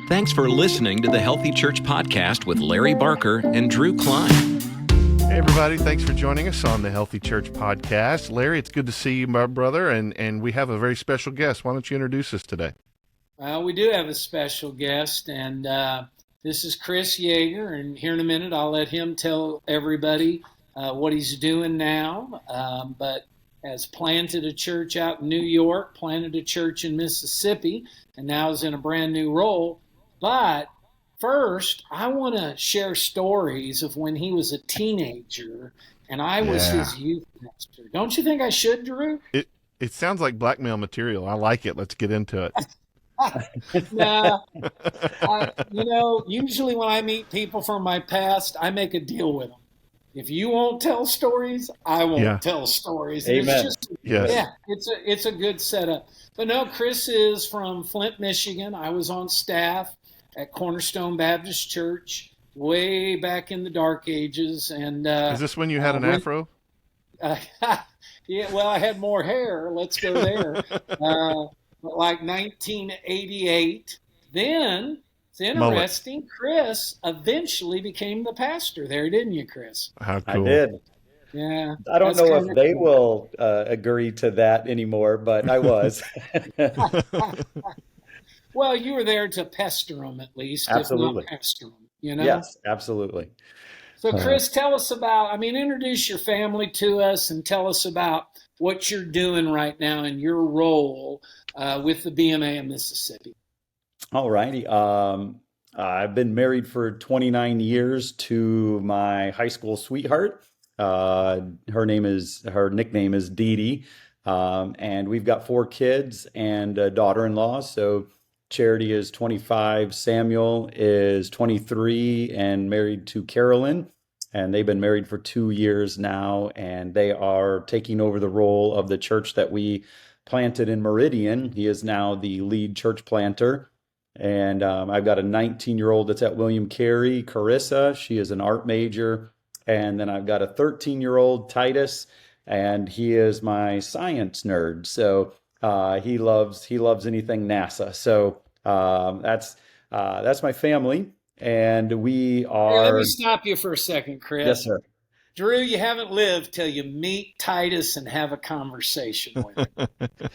Thanks for listening to the Healthy Church Podcast with Larry Barker and Drew Klein. Hey, everybody. Thanks for joining us on the Healthy Church Podcast. Larry, it's good to see you, my brother, and we have a very special guest. Why don't you introduce us today? We do have a special guest, and this is Chris Yeager, and here in a minute I'll let him tell everybody what he's doing now, but has planted a church out in New York, planted a church in Mississippi, and now is in a brand new role. But first, I want to share stories of when he was a teenager and I was his youth pastor. Don't you think I should, Drew? It sounds like blackmail material. I like it. Let's get into it. Nah, usually when I meet people from my past, I make a deal with them. If you won't tell stories, I won't tell stories. Amen. It's a good setup. But no, Chris is from Flint, Michigan. I was on staff at Cornerstone Baptist Church way back in the dark ages. And is this when you had an afro? Yeah, well, I had more hair. Let's go there. Like 1988. Then, it's interesting, Chris eventually became the pastor there, didn't you, Chris? How cool. I did. Yeah. I don't know if they will agree to that anymore, but I was. Well, you were there to pester them at least, Absolutely. if not pester them, you know? Yes, absolutely. So, Chris, tell us introduce your family to us and tell us about what you're doing right now in your role with the BMA of Mississippi. All righty. I've been married for 29 years to my high school sweetheart. Her nickname is Dee Dee. And we've got 4 kids and a daughter-in-law. So Charity is 25, Samuel is 23 and married to Carolyn. And they've been married for 2 years now, and they are taking over the role of the church that we planted in Meridian. He is now the lead church planter. And I've got a 19-year-old that's at William Carey, Carissa. She is an art major. And then I've got a 13-year-old, Titus, and he is my science nerd. So he loves anything NASA. So that's my family. And we are... Hey, let me stop you for a second, Chris. Yes, sir. Drew, you haven't lived till you meet Titus and have a conversation with him.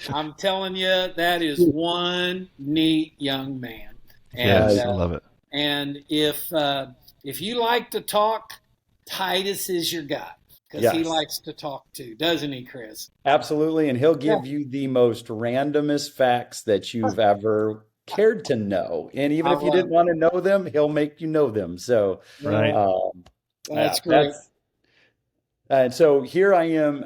I'm telling you, that is one neat young man. And, yes, I love it. And if you like to talk, Titus is your guy. Because he likes to talk too, doesn't he, Chris? Absolutely. And he'll give you the most randomest facts that you've ever cared to know. And even if you didn't want to know them, he'll make you know them. So right. That's great. And so here I am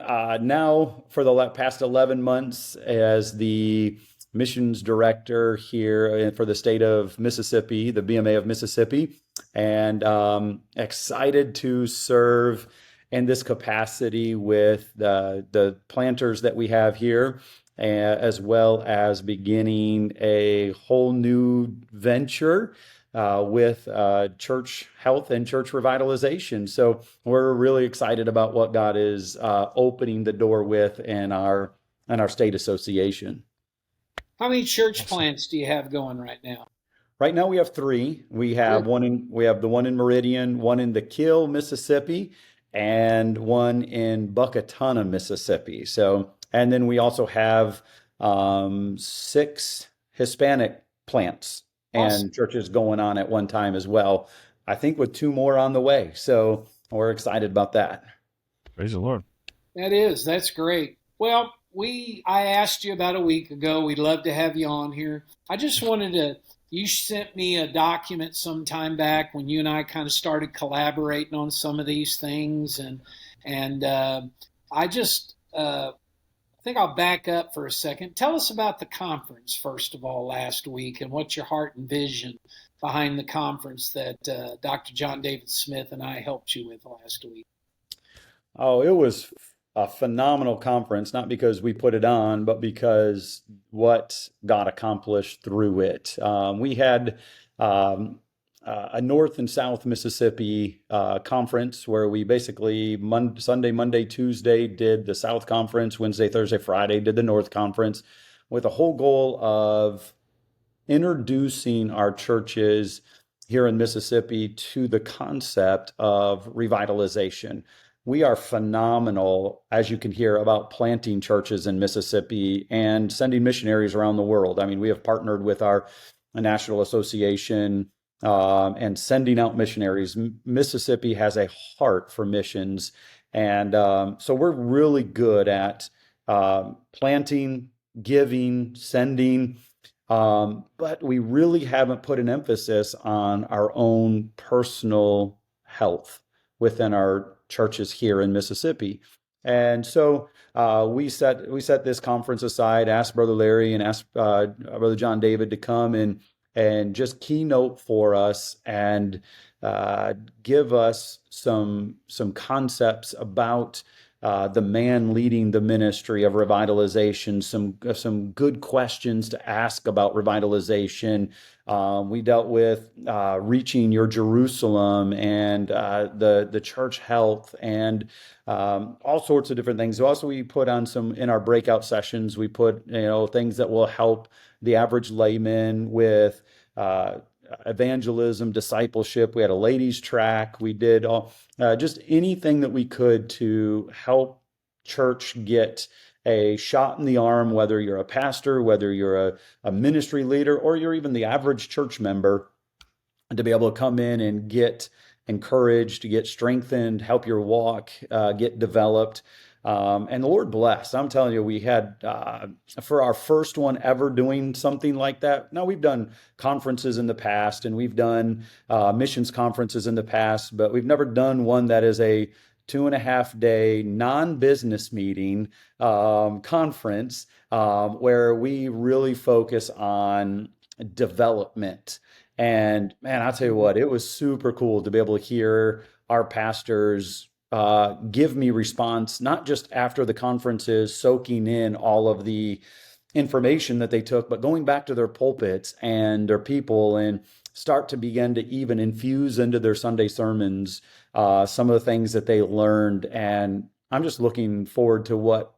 now for the past 11 months as the missions director here for the state of Mississippi, the BMA of Mississippi, and excited to serve in this capacity with the planters that we have here, as well as beginning a whole new venture with church health and church revitalization. So we're really excited about what God is opening the door with in our state association. How many church plants do you have going right now? Right now we have 3. We have the one in Meridian, one in the Kill, Mississippi, and one in Buckatonna, Mississippi. So, and then we also have 6 Hispanic plants and churches going on at one time as well. I think with 2 more on the way. So we're excited about that. Praise the Lord. That's great. Well, I asked you about a week ago. We'd love to have you on here. I just you sent me a document some time back when you and I kind of started collaborating on some of these things. And I think I'll back up for a second. Tell us about the conference, first of all, last week, and what's your heart and vision behind the conference that Dr. John David Smith and I helped you with last week. Oh, it was a phenomenal conference, not because we put it on, but because what got accomplished through it. We had a North and South Mississippi conference where we basically Sunday, Monday, Tuesday did the South Conference, Wednesday, Thursday, Friday did the North Conference, with a whole goal of introducing our churches here in Mississippi to the concept of revitalization. We are phenomenal, as you can hear, about planting churches in Mississippi and sending missionaries around the world. I mean, we have partnered with our national association and sending out missionaries. Mississippi has a heart for missions. And so we're really good at planting, giving, sending, but we really haven't put an emphasis on our own personal health within our churches here in Mississippi. And so we set this conference aside, asked Brother Larry and asked Brother John David to come and just keynote for us and give us some concepts about the man leading the ministry of revitalization, some good questions to ask about revitalization. We dealt with reaching your Jerusalem and the church health and all sorts of different things. Also, we put on some in our breakout sessions. We put things that will help the average layman with evangelism, discipleship. We had a ladies track. We did all just anything that we could to help church get a shot in the arm, whether you're a pastor, whether you're a ministry leader, or you're even the average church member, to be able to come in and get encouraged, to get strengthened, help your walk get developed. And the Lord blessed. I'm telling you, we had, for our first one ever doing something like that. Now, we've done conferences in the past and we've done missions conferences in the past, but we've never done one that is a 2.5-day non-business meeting conference where we really focus on development. And man, I'll tell you what, it was super cool to be able to hear our pastors give me response, not just after the conferences, soaking in all of the information that they took, but going back to their pulpits and their people and start to begin to even infuse into their Sunday sermons some of the things that they learned. And I'm just looking forward to what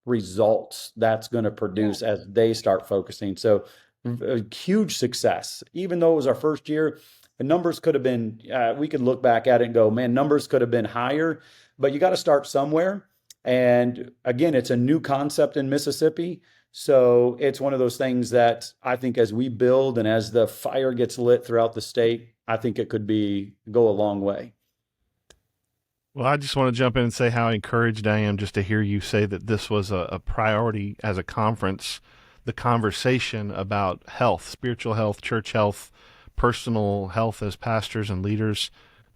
results that's going to produce as they start focusing. So a huge success, even though it was our first year. The numbers could have been, we could look back at it and go, man, numbers could have been higher, but you got to start somewhere. And again, it's a new concept in Mississippi. So it's one of those things that I think as we build and as the fire gets lit throughout the state, I think it could go a long way. Well, I just want to jump in and say how encouraged I am just to hear you say that this was a priority as a conference, the conversation about health, spiritual health, church health, personal health as pastors and leaders.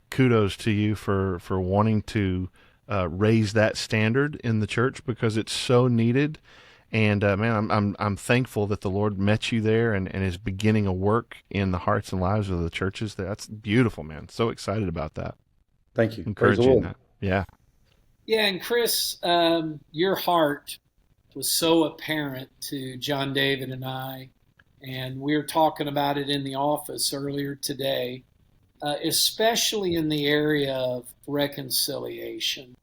Kudos to you for wanting to raise that standard in the church because it's so needed. And man, I'm thankful that the Lord met you there and is beginning a work in the hearts and lives of the churches. That's beautiful, man. So excited about that. Thank you. Encouraging that. Yeah. Yeah, and Chris, your heart was so apparent to John David and I. And we were talking about it in the office earlier today, especially in the area of reconciliation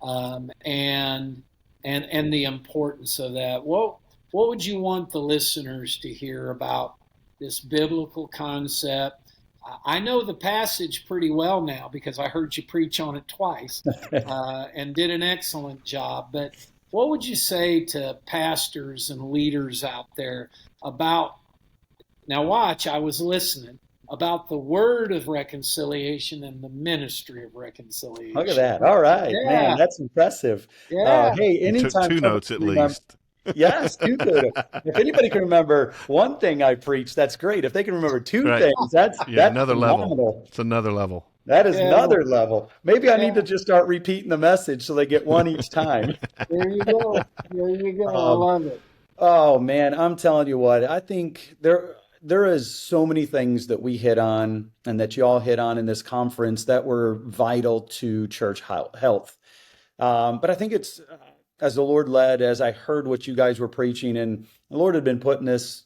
and the importance of that. What would you want the listeners to hear about this biblical concept? I know the passage pretty well now because I heard you preach on it twice and did an excellent job. But what would you say to pastors and leaders out there about, now watch, I was listening, about the word of reconciliation and the ministry of reconciliation? Look at that. All right, man, that's impressive. Yeah. Hey, anytime Took two notes at least. Yes, two good. If anybody can remember one thing I preached, that's great. If they can remember two things, that's another phenomenal. level. It's another level. That is another level. Maybe I need to just start repeating the message so they get one each time. There you go. There you go. I love it. Oh man, I'm telling you what, I think there is so many things that we hit on and that you all hit on in this conference that were vital to church health. But I think it's as the Lord led, as I heard what you guys were preaching, and the Lord had been putting this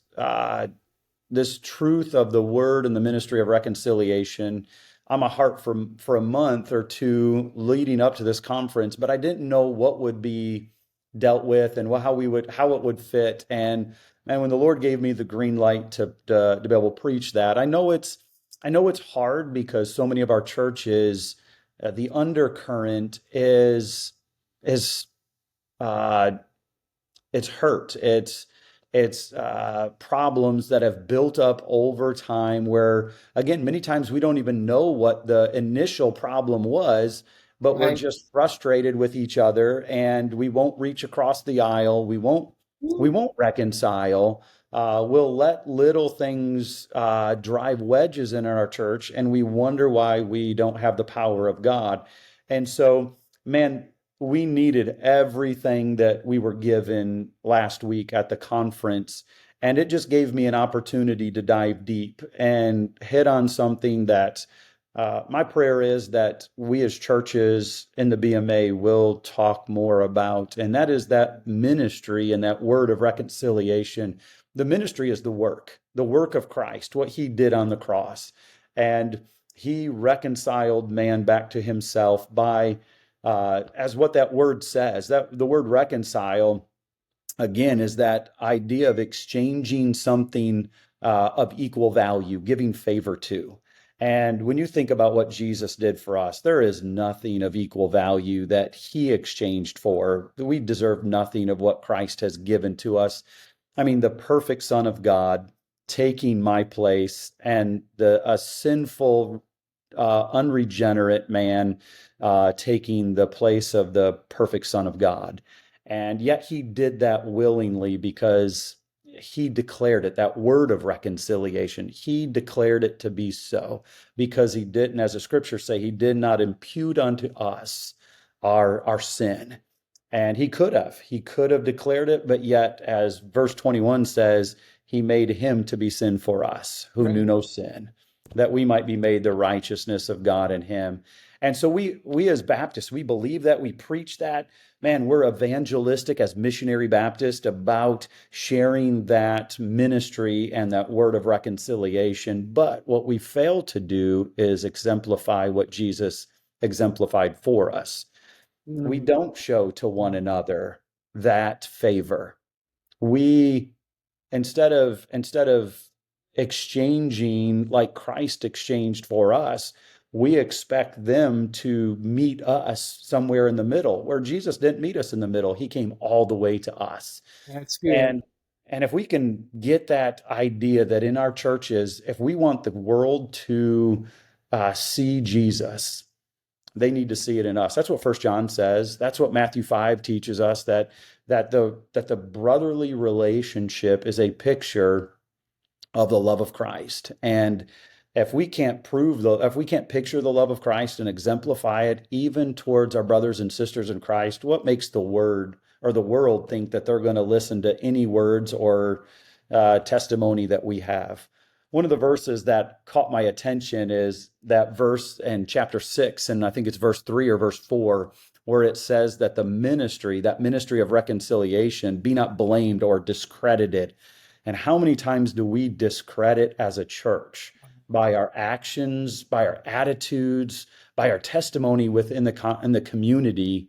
truth of the word and the ministry of reconciliation on my heart for a month or two leading up to this conference, but I didn't know what would be dealt with and how it would fit. And when the Lord gave me the green light to be able to preach that, I know it's hard because so many of our churches, the undercurrent is uh, it's hurt. It's problems that have built up over time where, again, many times we don't even know what the initial problem was, but we're Right. just frustrated with each other and we won't reach across the aisle. We won't reconcile. We'll let little things drive wedges in our church, and we wonder why we don't have the power of God. And so, man, we needed everything that we were given last week at the conference. And it just gave me an opportunity to dive deep and hit on something that my prayer is that we as churches in the BMA will talk more about. And that is that ministry and that word of reconciliation. The ministry is the work of Christ, what he did on the cross. And he reconciled man back to himself by as what that word says. That the word reconcile, again, is that idea of exchanging something of equal value, giving favor to. And when you think about what Jesus did for us, there is nothing of equal value that he exchanged for. We deserve nothing of what Christ has given to us. I mean, the perfect Son of God taking my place and a sinful unregenerate man taking the place of the perfect Son of God. And yet he did that willingly because he declared it, that word of reconciliation. He declared it to be so because he didn't, as the scriptures say, he did not impute unto us our sin. And he could have declared it, but yet, as verse 21 says, he made him to be sin for us who Right. knew no sin, that we might be made the righteousness of God in him. And so we as Baptists, we believe that, we preach that. Man, we're evangelistic as missionary Baptist about sharing that ministry and that word of reconciliation. But what we fail to do is exemplify what Jesus exemplified for us. We Mm. don't show to one another that favor. We instead of exchanging like Christ exchanged for us, we expect them to meet us somewhere in the middle, where Jesus didn't meet us in the middle. He came all the way to us. That's good. And if we can get that idea that in our churches, if we want the world to see Jesus, they need to see it in us. That's what First John says. That's what Matthew 5 teaches us, that the brotherly relationship is a picture of the love of Christ. And if we can't picture the love of Christ and exemplify it even towards our brothers and sisters in Christ, what makes the world think that they're going to listen to any words or testimony that we have? One of the verses that caught my attention is that verse in chapter 6, and I think it's verse 3 or verse 4, where it says that that ministry of reconciliation, be not blamed or discredited. And how many times do we discredit as a church by our actions, by our attitudes, by our testimony within in the community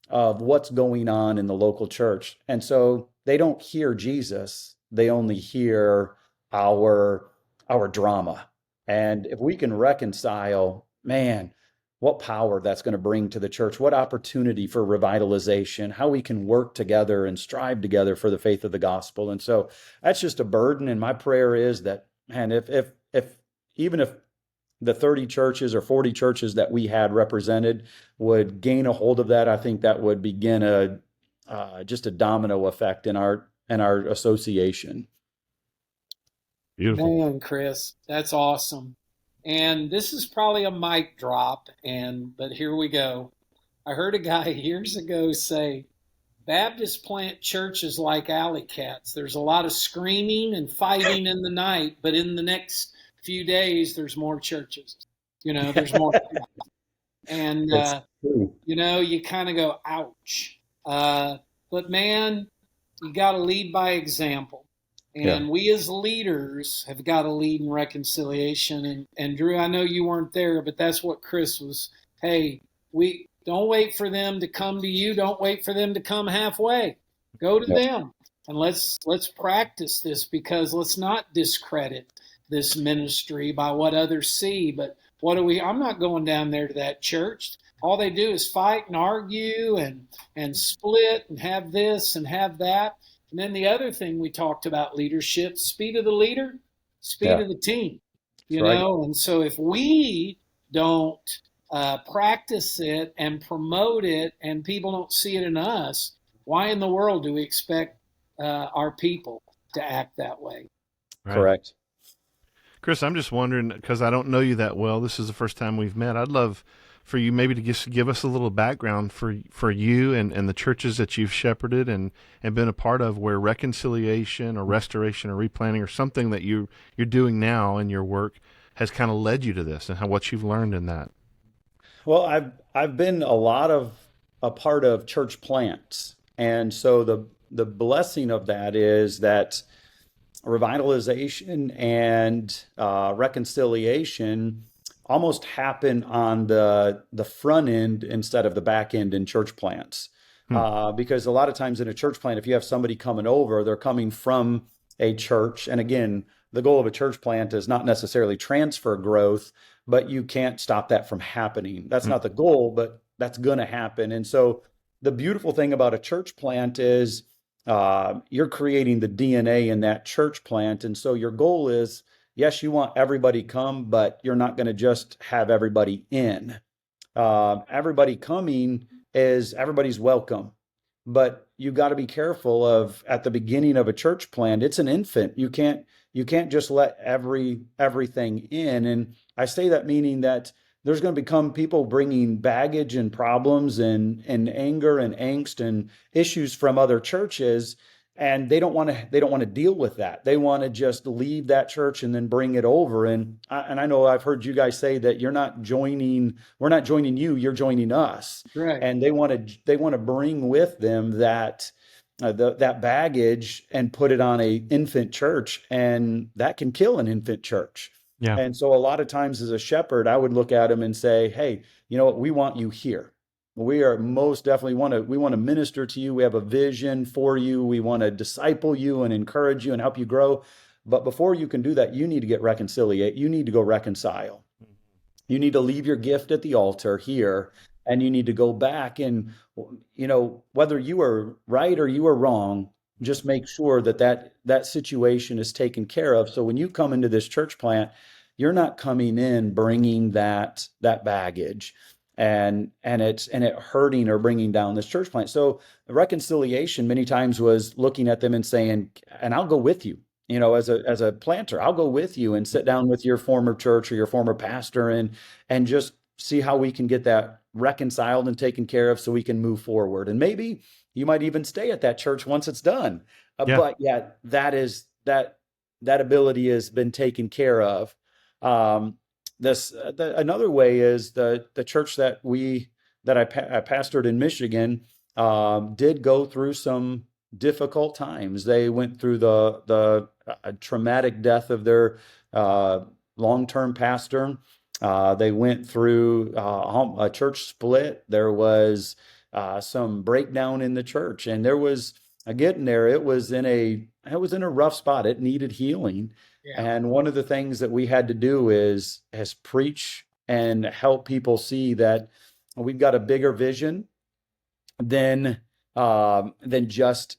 of what's going on in the local church? And so they don't hear Jesus, they only hear our drama. And if we can reconcile, man, what power that's going to bring to the church, what opportunity for revitalization, how we can work together and strive together for the faith of the gospel. And so that's just a burden. And my prayer is that, man, if even if the 30 churches or 40 churches that we had represented would gain a hold of that, I think that would begin just a domino effect in our association. Beautiful. Man, Chris, that's awesome. And this is probably a mic drop, but here we go. I heard a guy years ago say, Baptists plant churches like alley cats. There's a lot of screaming and fighting in the night, but in the next few days, there's more churches. There's more. And, It's true. you kind of go, ouch. But man, you got to lead by example. Yeah. And we as leaders have got to lead in reconciliation. And Drew, I know you weren't there, but that's what Chris was. Hey, Don't wait for them to come to you. Don't wait for them to come halfway. Go to them, and let's practice this, because let's not discredit this ministry by what others see. But I'm not going down there to that church. All they do is fight and argue and split and have this and have that. And then the other thing we talked about, leadership, speed of the leader, speed of the team, know? And so if we don't practice it and promote it, and people don't see it in us, why in the world do we expect our people to act that way? Right. Correct. Chris, I'm just wondering, because I don't know you that well. This is the first time we've met. I'd love for you maybe to just give us a little background for you and the churches that you've shepherded and been a part of, where reconciliation or restoration or replanting or something that you're doing now in your work has kind of led you to this, and what you've learned in that. Well, I've been a part of church plants, and so the blessing of that is that revitalization and reconciliation almost happen on the front end instead of the back end in church plants. Because a lot of times in a church plant, if you have somebody coming over, they're coming from a church. And again, the goal of a church plant is not necessarily transfer growth, but you can't stop that from happening. That's not the goal, but that's going to happen. And so the beautiful thing about a church plant is you're creating the DNA in that church plant. And so your goal is, yes, you want everybody come, but you're not going to just have everybody in. Everybody coming is everybody's welcome, but you got to be careful of, at the beginning of a church plant, it's an infant. You can't just let everything in. And I say that meaning that there's going to become people bringing baggage and problems and anger and angst and issues from other churches, and they don't want to deal with that. They want to just leave that church and then bring it over. And I know I've heard you guys say that we're not joining you, you're joining us. Right. And they want to bring with them that baggage and put it on a infant church, and that can kill an infant church. Yeah. And so a lot of times as a shepherd, I would look at them and say, hey, you know what? We want you here. We are most definitely we want to minister to you. We have a vision for you. We want to disciple you and encourage you and help you grow. But before you can do that, you need to get reconciliate. You need to go reconcile. You need to leave your gift at the altar here, and you need to go back, and, whether you are right or you are wrong, just make sure that situation is taken care of. So when you come into this church plant, you're not coming in bringing that baggage and it hurting or bringing down this church plant. So reconciliation many times was looking at them and saying, and I'll go with you, as a planter, I'll go with you and sit down with your former church or your former pastor and just see how we can get that reconciled and taken care of so we can move forward. And maybe you might even stay at that church once it's done. But that ability has been taken care of. Another way is the church that I pastored in Michigan did go through some difficult times. They went through the traumatic death of their long-term pastor. They went through a church split. There was some breakdown in the church, and there was it was in a rough spot. It needed healing. Yeah. And one of the things that we had to do is preach and help people see that we've got a bigger vision than just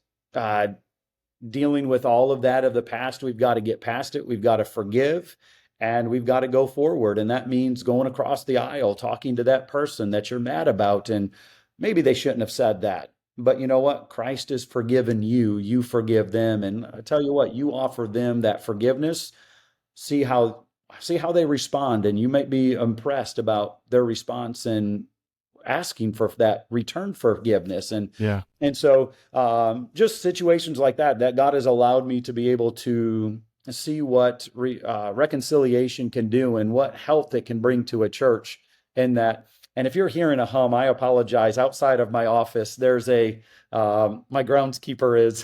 dealing with all of that of the past. We've got to get past it. We've got to forgive, and we've got to go forward. And that means going across the aisle, talking to that person that you're mad about, and maybe they shouldn't have said that. But you know what? Christ has forgiven you. You forgive them. And I tell you what, you offer them that forgiveness. See how they respond. And you might be impressed about their response and asking for that return forgiveness. And so just situations like that God has allowed me to be able to see what reconciliation can do and what health it can bring to a church in that. And if you're hearing a hum, I apologize. Outside of my office, there's my groundskeeper is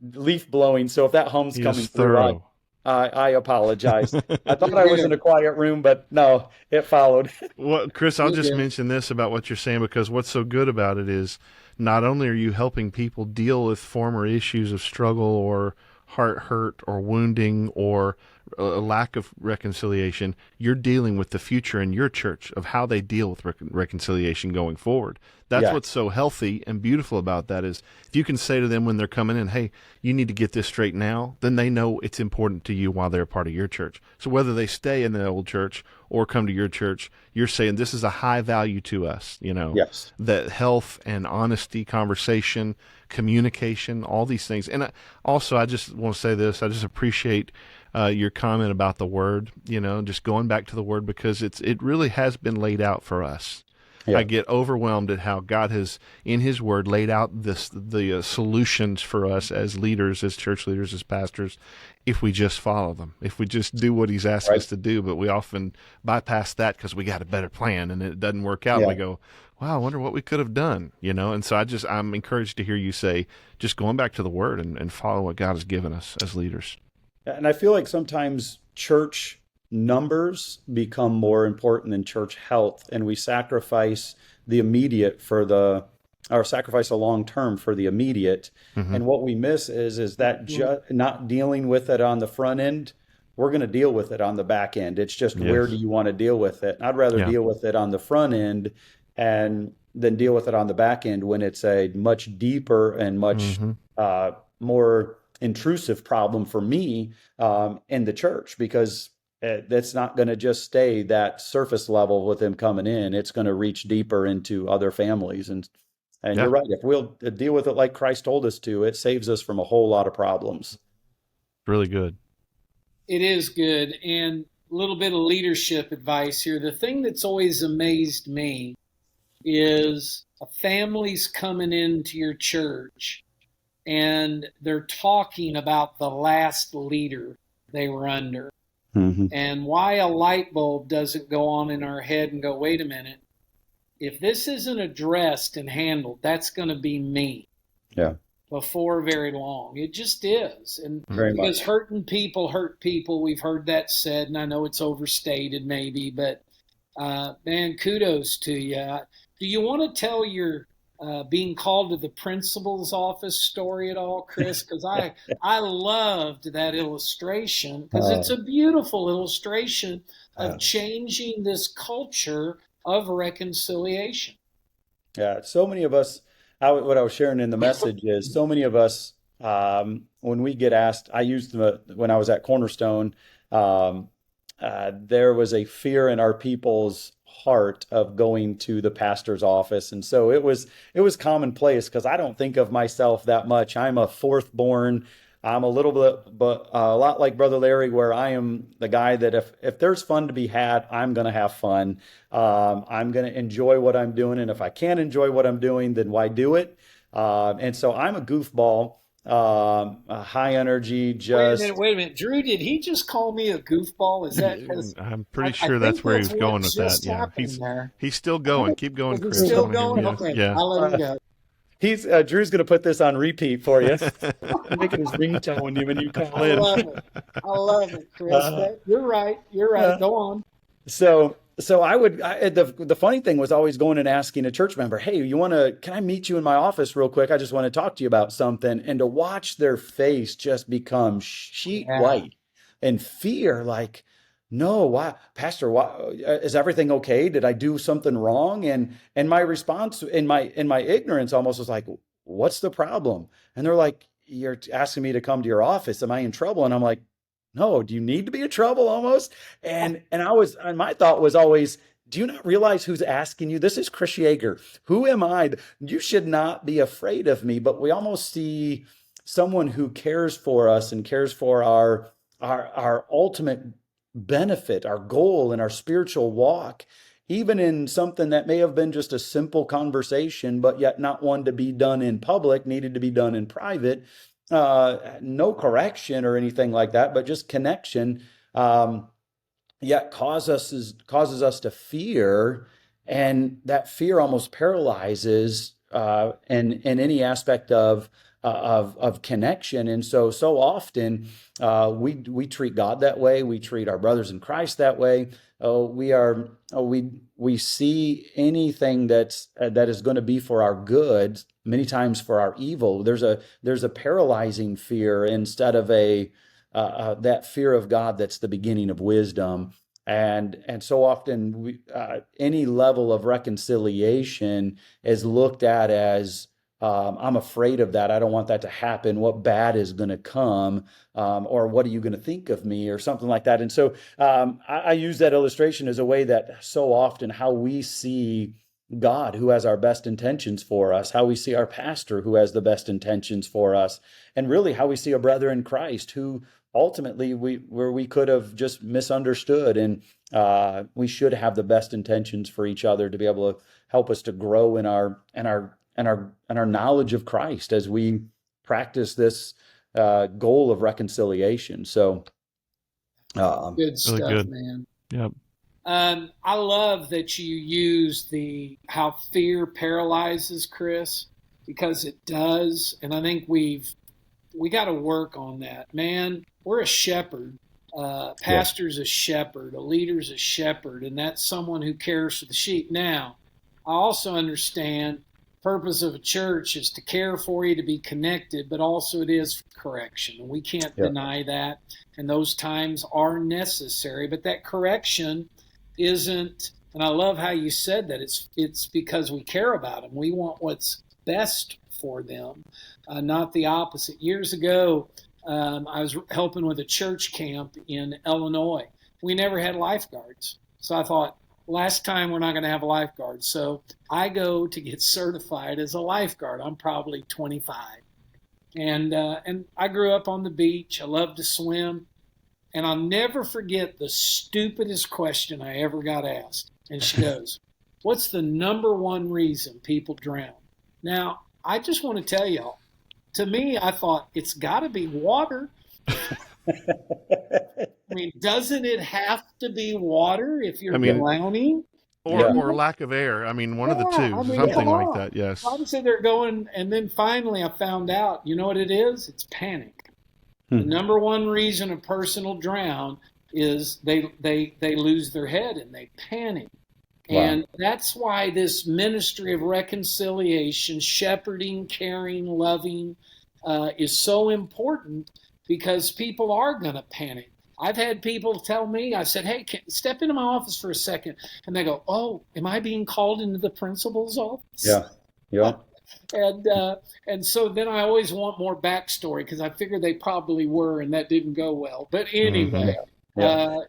leaf blowing. So if that hum's coming through, I apologize. I thought You're I was in good. a quiet room, but no, it followed. Well, Chris, I'll You're just good. mention this about what you're saying, because what's so good about it is not only are you helping people deal with former issues of struggle or heart hurt or wounding or a lack of reconciliation, you're dealing with the future in your church of how they deal with reconciliation going forward. That's Yeah, what's so healthy and beautiful about that is if you can say to them when they're coming in, hey, you need to get this straight now, then they know it's important to you while they're a part of your church. So whether they stay in the old church or come to your church, you're saying this is a high value to us, yes. that health and honesty, conversation, communication, all these things. And also, I just want to say this, I just appreciate your comment about the word, just going back to the word, because it really has been laid out for us. I Yeah, get overwhelmed at how God has, in His Word, laid out the solutions for us as leaders, as church leaders, as pastors, if we just follow them, if we just do what He's asked right. us to do. But we often bypass that because we got a better plan, and it doesn't work out. And we Yeah. go, "Wow, I wonder what we could have done," And so I'm encouraged to hear you say, just going back to the Word and follow what God has given us as leaders. And I feel like sometimes church numbers become more important than church health, and we sacrifice the immediate or sacrifice the long term for the immediate. Hmm. And what we miss is that not dealing with it on the front end. We're going to deal with it on the back end. It's just where do Yes. you want to deal with it? I'd rather Yeah. deal with it on the front end and then deal with it on the back end when it's a much deeper and much Hmm. more intrusive problem for me in the church, because that's not going to just stay that surface level with them coming in. It's going to reach deeper into other families. And Yeah. you're right. If we'll deal with it like Christ told us to, it saves us from a whole lot of problems. Really good. It is good. And a little bit of leadership advice here. The thing that's always amazed me is a family's coming into your church and they're talking about the last leader they were under Hmm. and why a light bulb doesn't go on in our head and go, wait a minute, if this isn't addressed and handled, that's going to be me Yeah, before very long. It just is. And very Hmm. because much. hurting people hurt people, we've heard that said, and I know it's overstated maybe, but man, kudos to you. Do you want to tell your being called to the principal's office story at all, Chris? Because I loved that illustration because Uh, it's a beautiful illustration of uh, changing this culture of reconciliation. yeah, so many of us, what I was sharing in the message is so many of us, when we get asked, I used when I was at Cornerstone, um, there was a fear in our people's heart of going to the pastor's office. And so it was commonplace because I don't think of myself that much. I'm a fourth born. I'm a little bit, but a lot like Brother Larry, where I am the guy that if there's fun to be had, I'm going to have fun. I'm going to enjoy what I'm doing. And if I can't enjoy what I'm doing, then why do it? And so I'm a goofball, a high energy, just Wait a minute. Drew, did he just call me a goofball? Is that because I'm I, pretty I sure think that's where he that's was going what with that. just Yeah, happened there. he's still going. Keep going, Is he Chris. I still want to hear him. going? Yeah, Okay, yeah. I'll let him go. he's Drew's going to put this on repeat for you. Making his ringtone when you call I in. love it. I love it, Chris. Uh, You're right. You're right. uh, Go on. so the funny thing was always going and asking a church member, hey, can I meet you in my office real quick? I just want to talk to you about something. And to watch their face just become sheet Yeah. white and fear, like, no, why, Pastor, why, is everything okay? Did I do something wrong? And my response in my ignorance almost was like, what's the problem? And they're like, you're asking me to come to your office. Am I in trouble? And I'm like, no, do you need to be in trouble almost? And my thought was always, do you not realize who's asking you? This is Chris Yeager. Who am I? You should not be afraid of me. But we almost see someone who cares for us and cares for our ultimate benefit, our goal in our spiritual walk, even in something that may have been just a simple conversation, but yet not one to be done in public, needed to be done in private. No correction or anything like that, but just connection. Yet causes us to fear, and that fear almost paralyzes in any aspect of of connection. And so often we treat God that way. We treat our brothers in Christ that way. We see anything that is going to be for our good, many times for our evil. There's a paralyzing fear instead of that fear of God that's the beginning of wisdom. And so often any level of reconciliation is looked at as, I'm afraid of that. I don't want that to happen. What bad is going to come? Or what are you going to think of me, or something like that? And so I use that illustration as a way that so often how we see God, who has our best intentions for us, how we see our pastor, who has the best intentions for us, and really how we see a brother in Christ, who ultimately we could have just misunderstood, and we should have the best intentions for each other to be able to help us to grow in our knowledge of Christ as we practice this goal of reconciliation. So Good really stuff, good. man. Yep. I love that you use how fear paralyzes, Chris, because it does, and I think we got to work on that, man. We're a shepherd. Pastor's a shepherd. A leader's a shepherd, and that's someone who cares for the sheep. Now, I also understand the purpose of a church is to care for you, to be connected, but also it is for correction, and we can't deny that. And those times are necessary, but that correction isn't. And I love how you said that it's because we care about them. We want what's best for them, not the opposite. Years ago, I was helping with a church camp in Illinois. We never had lifeguards. So I thought, last time we're not going to have a lifeguard. So I go to get certified as a lifeguard. I'm probably 25. And I grew up on the beach. I love to swim. And I'll never forget the stupidest question I ever got asked. And she goes, what's the number one reason people drown? Now, I just want to tell y'all, to me, I thought it's got to be water. I mean, doesn't it have to be water if you're drowning? Or lack of air. I mean, one of the two, something like that, yes. I would say they're going, and then finally I found out, you know what it is? It's panic. The number one reason a person will drown is they lose their head and they panic. Wow. And that's why this ministry of reconciliation, shepherding, caring, loving, is so important, because people are going to panic. I've had people tell me, I said, hey, step into my office for a second. And they go, oh, am I being called into the principal's office? Yeah. And so then I always want more backstory, because I figured they probably were, and that didn't go well. But anyway,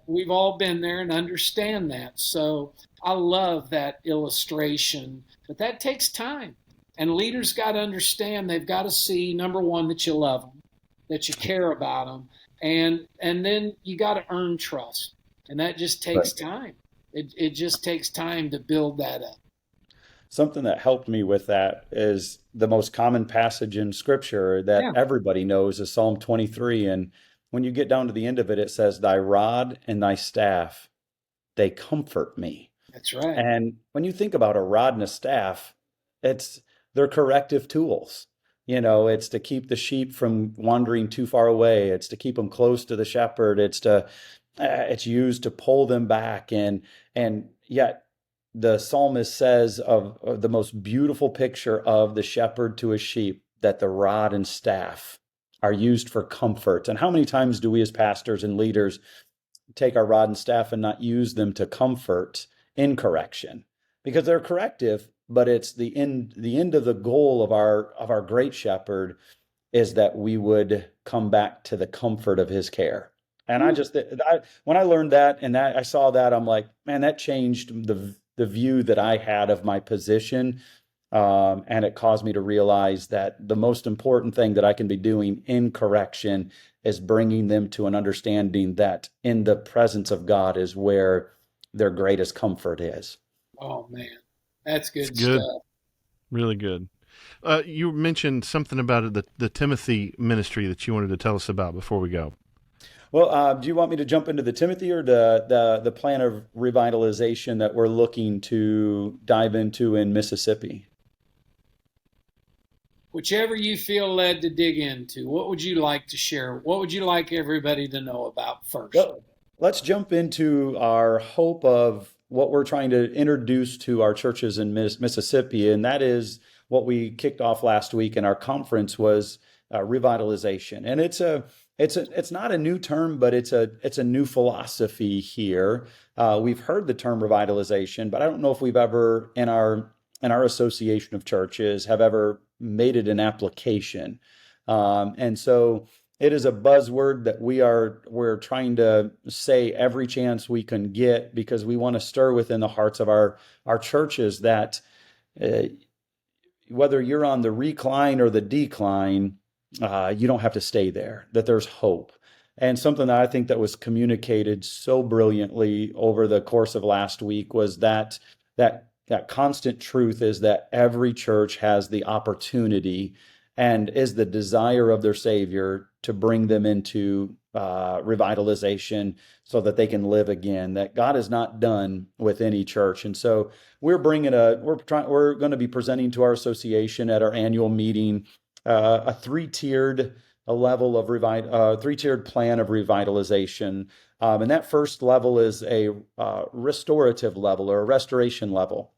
we've all been there and understand that. So I love that illustration, but that takes time. And leaders got to understand, they've got to see, number one, that you love them, that you care about them, and then you got to earn trust. And that just takes time. It just takes time to build that up. Something that helped me with that is the most common passage in Scripture that everybody knows is Psalm 23. And when you get down to the end of it, it says, thy rod and thy staff, they comfort me. That's right. And when you think about a rod and a staff, they're corrective tools. You know, it's to keep the sheep from wandering too far away. It's to keep them close to the shepherd. It's used to pull them back. And yet the psalmist says of the most beautiful picture of the shepherd to his sheep, that the rod and staff are used for comfort. And how many times do we as pastors and leaders take our rod and staff and not use them to comfort in correction? Because they're corrective, but it's the end of the goal of our great shepherd is that we would come back to the comfort of his care. And when I learned that and I saw that, I'm like, man, that changed the view that I had of my position. And it caused me to realize that the most important thing that I can be doing in correction is bringing them to an understanding that in the presence of God is where their greatest comfort is. Oh, man. That's good stuff. Really good. You mentioned something about the Timothy ministry that you wanted to tell us about before we go. Well, do you want me to jump into the Timothy or the plan of revitalization that we're looking to dive into in Mississippi? whichever you feel led to dig into. What would you like to share? What would you like everybody to know about first? Well, let's jump into our hope of what we're trying to introduce to our churches in Mississippi, and that is what we kicked off last week in our conference was revitalization. And it's not a new term, but it's a new philosophy here. We've heard the term revitalization, but I don't know if we've ever in our association of churches have ever made it an application. And so it is a buzzword that we're trying to say every chance we can get because we want to stir within the hearts of our churches that whether you're on the recline or the decline, you don't have to stay there, that there's hope. And something that I think that was communicated so brilliantly over the course of last week was that constant truth is that every church has the opportunity and is the desire of their Savior to bring them into revitalization so that they can live again, that God is not done with any church. And so we're going to be presenting to our association at our annual meeting a three-tiered three-tiered plan of revitalization. And that first level is a restorative level or a restoration level.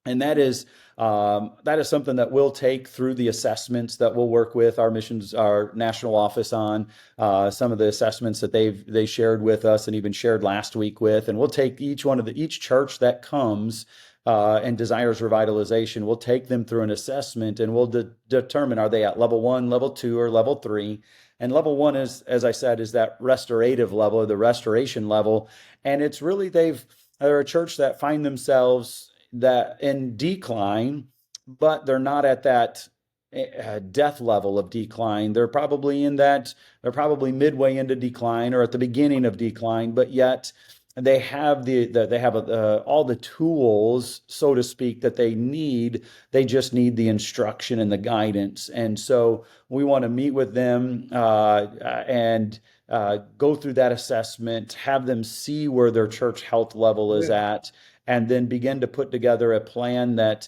And that is something that we'll take through the assessments that we'll work with our national office on, some of the assessments that they shared with us and even shared last week with, and we'll take each church that comes and desires revitalization. We'll take them through an assessment and we'll determine, are they at level 1, level 2, or level 3? And level 1 is, as I said, is that restorative level or the restoration level. And it's really they're a church that find themselves that in decline, but they're not at that death level of decline. They're probably midway into decline or at the beginning of decline, but yet they have all the tools, so to speak, that they need. They just need the instruction and the guidance. And so we want to meet with them and go through that assessment, have them see where their church health level is at, and then begin to put together a plan that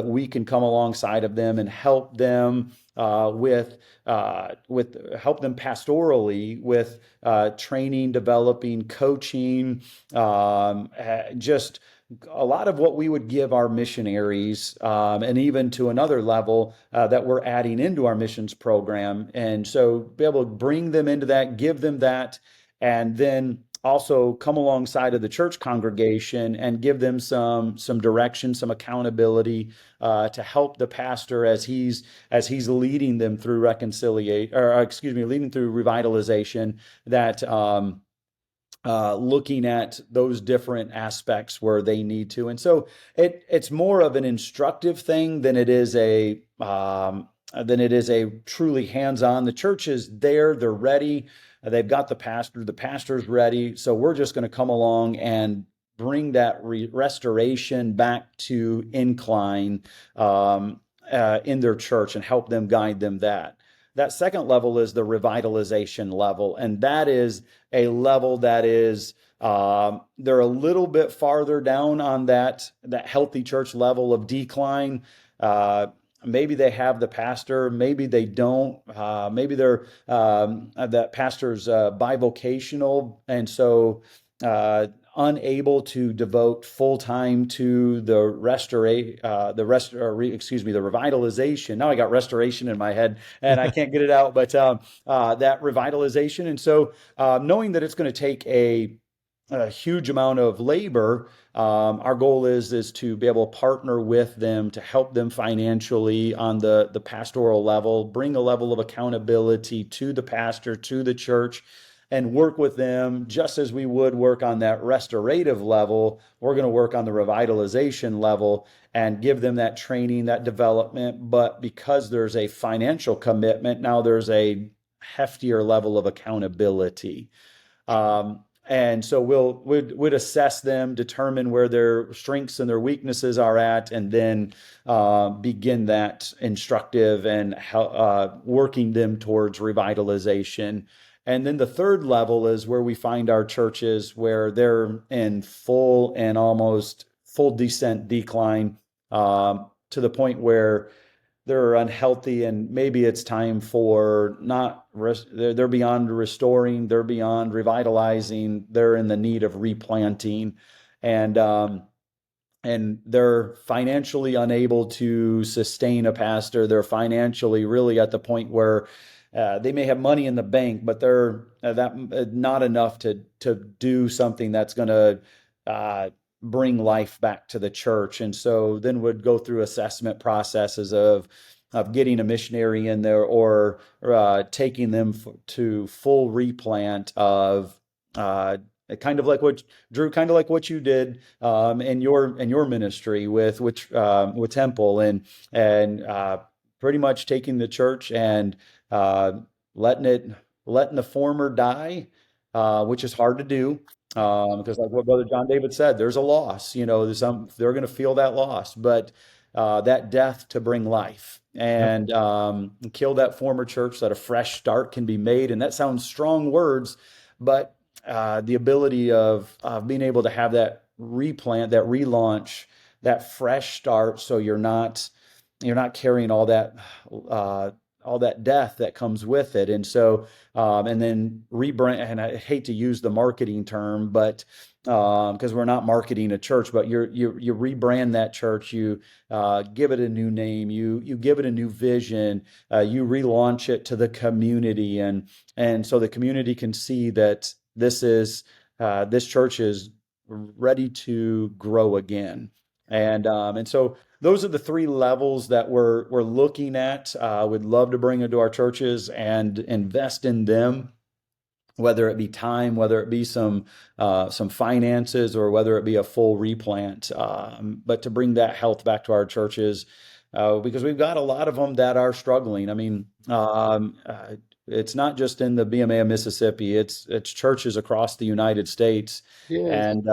we can come alongside of them and help them help them pastorally with training, developing, coaching, just a lot of what we would give our missionaries, and even to another level that we're adding into our missions program. And so be able to bring them into that, give them that, and then also come alongside of the church congregation and give them some direction, some accountability to help the pastor as he's leading them through leading through revitalization, that looking at those different aspects where they need to. And so it's more of an instructive thing than it is a truly hands-on. The church is there, they're ready. They've got the pastor's ready. So we're just going to come along and bring that restoration back to incline in their church and help them guide them that. That second level is the revitalization level. And that is a level that is, they're a little bit farther down on that healthy church level of decline. Maybe they have the pastor, maybe they don't. Maybe they're that pastor's bivocational, and so unable to devote full time to the revitalization. Now I got restoration in my head and I can't get it out, but that revitalization. And so knowing that it's going to take a huge amount of labor, our goal is to be able to partner with them to help them financially on the pastoral level, bring a level of accountability to the pastor, to the church, and work with them just as we would work on that restorative level. We're going to work on the revitalization level and give them that training, that development. But because there's a financial commitment, now there's a heftier level of accountability. And so we'd assess them, determine where their strengths and their weaknesses are at, and then begin that instructive and working them towards revitalization. And then the third level is where we find our churches where they're in full and almost full decline to the point where they're unhealthy, and maybe it's time for they're beyond restoring, they're beyond revitalizing, they're in the need of replanting, and they're financially unable to sustain a pastor. They're financially really at the point where they may have money in the bank, but they're not enough to do something that's going to bring life back to the church. And so then would go through assessment processes of getting a missionary in there, or taking them to full replant of kind of like what Drew, kind of like what you did in your ministry with Temple, and pretty much taking the church and letting the former die, which is hard to do. Because like what Brother John David said, there's a loss, they're going to feel that loss, but that death to bring life, and kill that former church, so that a fresh start can be made. And that sounds strong words, but the ability of being able to have that replant, that relaunch, that fresh start, so you're not carrying all that death that comes with it. And so, and then rebrand, and I hate to use the marketing term, but because we're not marketing a church, but you rebrand that church, you give it a new name, you give it a new vision, you relaunch it to the community, and so the community can see that this church is ready to grow again. And so those are the three levels that we're looking at. We'd love to bring into our churches and invest in them, whether it be time, whether it be some finances, or whether it be a full replant. But to bring that health back to our churches, because we've got a lot of them that are struggling. I mean, it's not just in the BMA of Mississippi; it's churches across the United States. Yes. And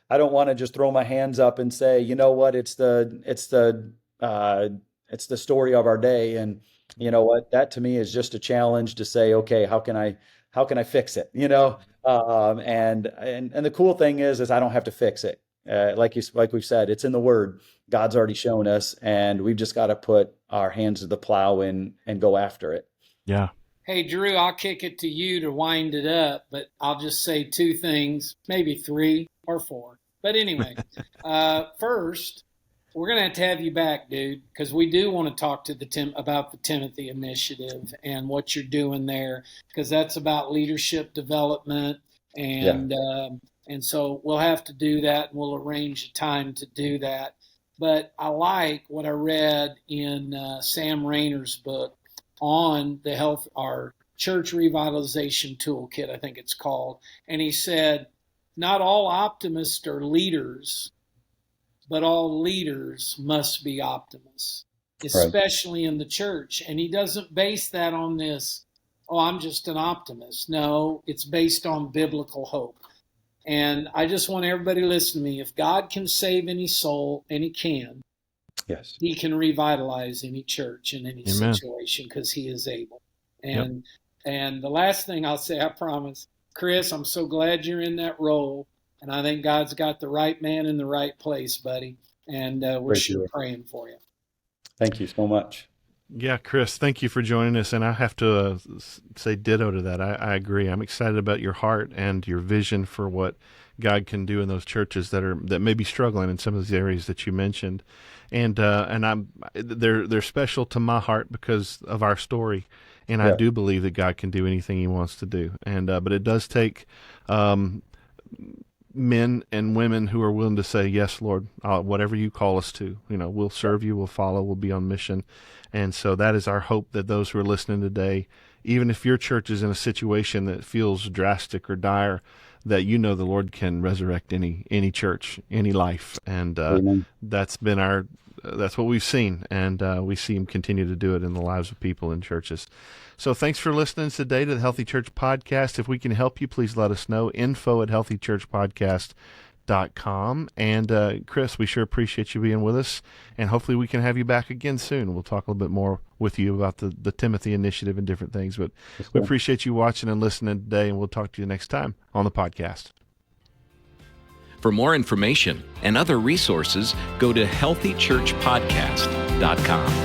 I don't want to just throw my hands up and say, you know what, it's the story of our day. And you know what, that to me is just a challenge to say, okay, how can I fix it? And the cool thing is I don't have to fix it. Like we've said, it's in the Word. God's already shown us, and we've just got to put our hands to the plow and go after it. Yeah. Hey, Drew, I'll kick it to you to wind it up, but I'll just say two things, maybe three or four. But anyway, first, we're going to have you back, dude, because we do want to talk to about the Timothy Initiative and what you're doing there, because that's about leadership development, and so we'll have to do that, and we'll arrange a time to do that. But I like what I read in Sam Rayner's book on the our church revitalization toolkit, I think it's called. And he said, not all optimists are leaders, but all leaders must be optimists, especially in the church. And he doesn't base that on this, oh, I'm just an optimist. No, it's based on biblical hope. And I just want everybody to listen to me. If God can save any soul, and he can, yes, he can revitalize any church in any Amen. situation, because he is able. And the last thing I'll say, I promise, Chris, I'm so glad you're in that role. And I think God's got the right man in the right place, buddy. And we're sure praying for you. Thank you so much. Yeah, Chris, thank you for joining us. And I have to say ditto to that. I agree. I'm excited about your heart and your vision for what God can do in those churches that may be struggling in some of these areas that you mentioned. And they're special to my heart because of our story. And I do believe that God can do anything he wants to do. And but it does take men and women who are willing to say, yes, Lord, whatever you call us to, we'll serve you, we'll follow, we'll be on mission. And so that is our hope, that those who are listening today, even if your church is in a situation that feels drastic or dire, that the Lord can resurrect any church, any life. And that's what we've seen. And we see him continue to do it in the lives of people in churches. So thanks for listening today to the Healthy Church Podcast. If we can help you, please let us know. info@healthychurchpodcast.com. And Chris, we sure appreciate you being with us. And hopefully we can have you back again soon. We'll talk a little bit more with you about the Timothy Initiative and different things. But we appreciate you watching and listening today, and we'll talk to you next time on the podcast. For more information and other resources, go to healthychurchpodcast.com.